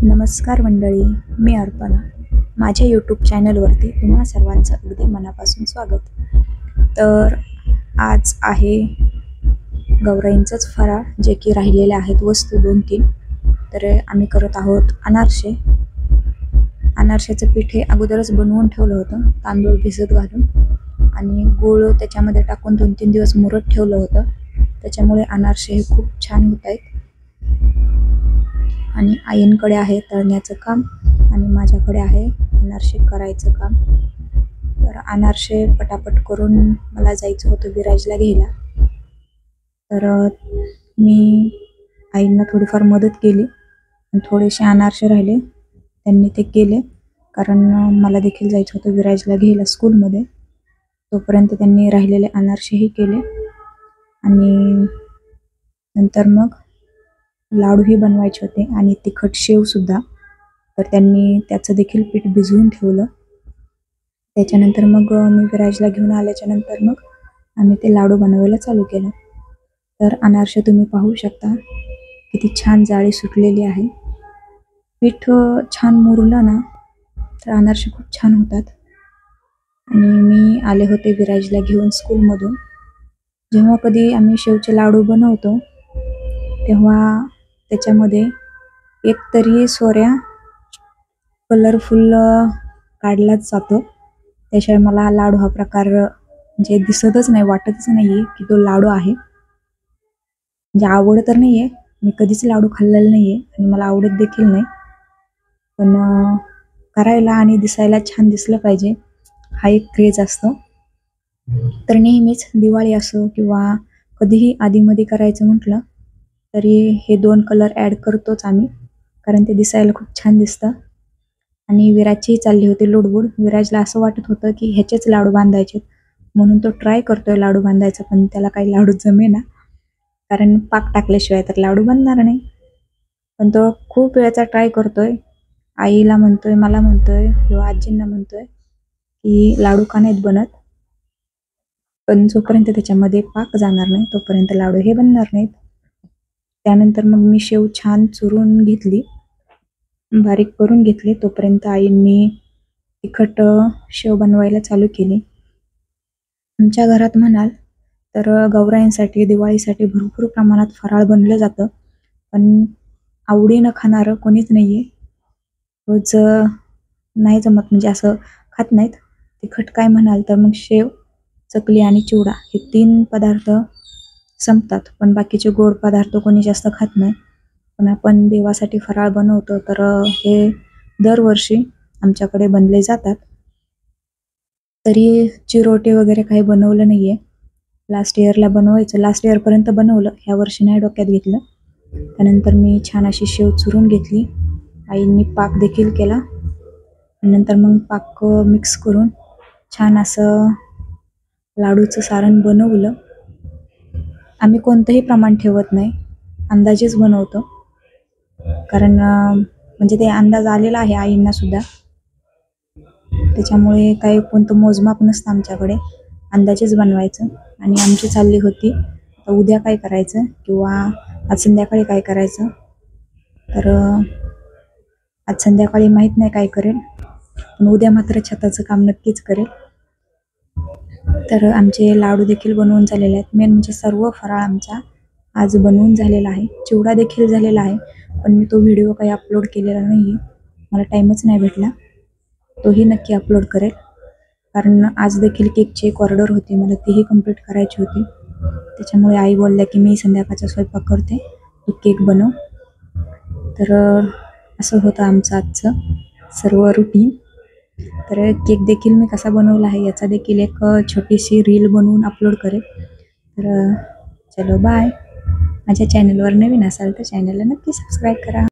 नमस्कार मंडळी, मी अर्पणा. माझ्या यूट्यूब चॅनलवरती तुम्हा सर्वांचं अगदी मनापासून स्वागत. तर आज आहे गौराईंचंच फराळ, जे की राहिलेले आहेत वस्तू 2-3. तर आम्ही करत आहोत अनारसे. अनारशाचं पीठ हे अगोदरच बनवून ठेवलं होतं, तांदूळ भिजत घालून आणि गूळ त्याच्यामध्ये टाकून 2-3 दिवस मुरत ठेवलं होतं. त्याच्यामुळे अनारसे हे खूप छान होत आहेत. आणि आईंकडे आहे तळण्याचं काम आणि माझ्याकडे आहे अनारसे करायचं काम. तर अनारसे पटापट करून मला जायचं होतं विराजला घ्यायला. तर मी आईंना थोडीफार मदत केली आणि थोडेसे अनारसे राहिले त्यांनी ते केले, कारण मला देखील जायचं होतं विराजला घ्यायला स्कूलमध्ये. तोपर्यंत त्यांनी राहिलेले अनारसेही केले आणि नंतर मग लाडूही बनवायचे होते आणि तिखट शेवसुद्धा. तर त्यांनी त्याचं देखील पीठ भिजवून ठेवलं. त्याच्यानंतर मग मी विराजला घेऊन आल्याच्यानंतर मग आम्ही ते लाडू बनवायला चालू केलं. तर अनारसे तुम्ही पाहू शकता किती छान जाळी सुटलेली आहे. पीठ छान मुरलं ना तर अनारसे खूप छान होतात. आणि मी आले होते विराजला घेऊन स्कूलमधून. जेव्हा कधी आम्ही शेवचे लाडू बनवतो तेव्हा त्याच्यामध्ये एक तरी सोऱ्या कलरफुल काढलाच जातो. त्याशिवाय मला लाडू हा प्रकार म्हणजे दिसतच नाही, वाटतच नाही आहे की तो लाडू आहे. म्हणजे आवड तर नाही आहे, मी कधीच लाडू खाल्लेला नाही आहे आणि मला आवडत देखील नाही. पण करायला आणि दिसायला छान दिसलं पाहिजे हा एक क्रेज असतो. तर नेहमीच दिवाळी असो किंवा कधीही आधीमध्ये करायचं म्हटलं तरी हे 2 कलर ॲड करतोच आम्ही, कारण ते दिसायला खूप छान दिसतं. आणि विराजचीही चालली होती लुडबुड. विराजला असं वाटत होतं की ह्याचेच लाडू बांधायचे, म्हणून तो ट्राय करतोय लाडू बांधायचा, पण त्याला काही लाडू जमेना, कारण पाक टाकल्याशिवाय तर लाडू बनणार नाही. पण तो खूप वेळचा ट्राय करतोय. आईला म्हणतोय, मला म्हणतोय किंवा आजींना म्हणतोय की लाडू का नाहीत बनत. पण जोपर्यंत त्याच्यामध्ये पाक जाणार नाही तोपर्यंत लाडू हे बनणार नाहीत. त्यानंतर मग मी शेव छान चुरून घेतली, बारीक करून घेतली. तोपर्यंत आईंनी तिखट शेव बनवायला चालू केली. आमच्या घरात म्हणाल तर गौराईंसाठी, दिवाळीसाठी भरपूर प्रमाणात फराळ बनलं जातं, पण आवडीनं खाणारं कोणीच नाही आहे. रोज नाही जमत, म्हणजे असं खात नाहीत. तिखट काय म्हणाल तर मग शेव, चकली आणि चिवडा हे 3 पदार्थ संपतात, पण बाकीचे गोड पदार्थ कोणी जास्त खात नाही. पण आपण देवासाठी फराळ बनवतो तर हे दरवर्षी आमच्याकडे बनले जातात. तरी चिरोटे वगैरे काही बनवलं नाही आहे. लास्ट इयरला बनवायचं, लास्ट इयरपर्यंत बनवलं, ह्या वर्षी नाही डोक्यात घेतलं. त्यानंतर मी छान अशी शेव चुरून घेतली. आईंनी पाक देखील केला. नंतर मग पाक मिक्स करून छान असं लाडूचं सारण बनवलं. आम्ही कोणतंही प्रमाण ठेवत नाही, अंदाजेच बनवतो, कारण म्हणजे ते अंदाज आलेला आहे आईंना सुद्धा. त्याच्यामुळे काही कोणतं मोजमाप नसतं आमच्याकडे, अंदाजेच बनवायचं. आणि आमची चालली होती तर उद्या काय करायचं किंवा आज संध्याकाळी काय करायचं. तर आज संध्याकाळी माहीत नाही काय करेल, पण उद्या मात्र छताचं काम नक्कीच करेल. तर आमचे लाडू देखील बनवून झालेले आहेत. मेन म्हणजे सर्व फराळ आमचा आज बनवून झालेला आहे. चिवडा देखील झालेला आहे, पण मी तो व्हिडिओ काही अपलोड केलेला नाही आहे, मला टाईमच नाही भेटला. तोही नक्की अपलोड करेल, कारण आज देखील केकची एक ऑर्डर होती, मला तीही कंप्लीट करायची होती. त्याच्यामुळे आई बोलल्या की मी संध्याकाळचा स्वयंपाक करते, तू केक बनव. तर असं होतं आमचं आजचं सर्व रुटीन. तर केक देखील मी कसा बनवला आहे याचा देखील एक छोटीशी रील बनवून अपलोड करेल. तर चलो बाय. माझ्या चॅनलवर नवीन असाल तर चॅनलला नक्की सबस्क्राईब करा.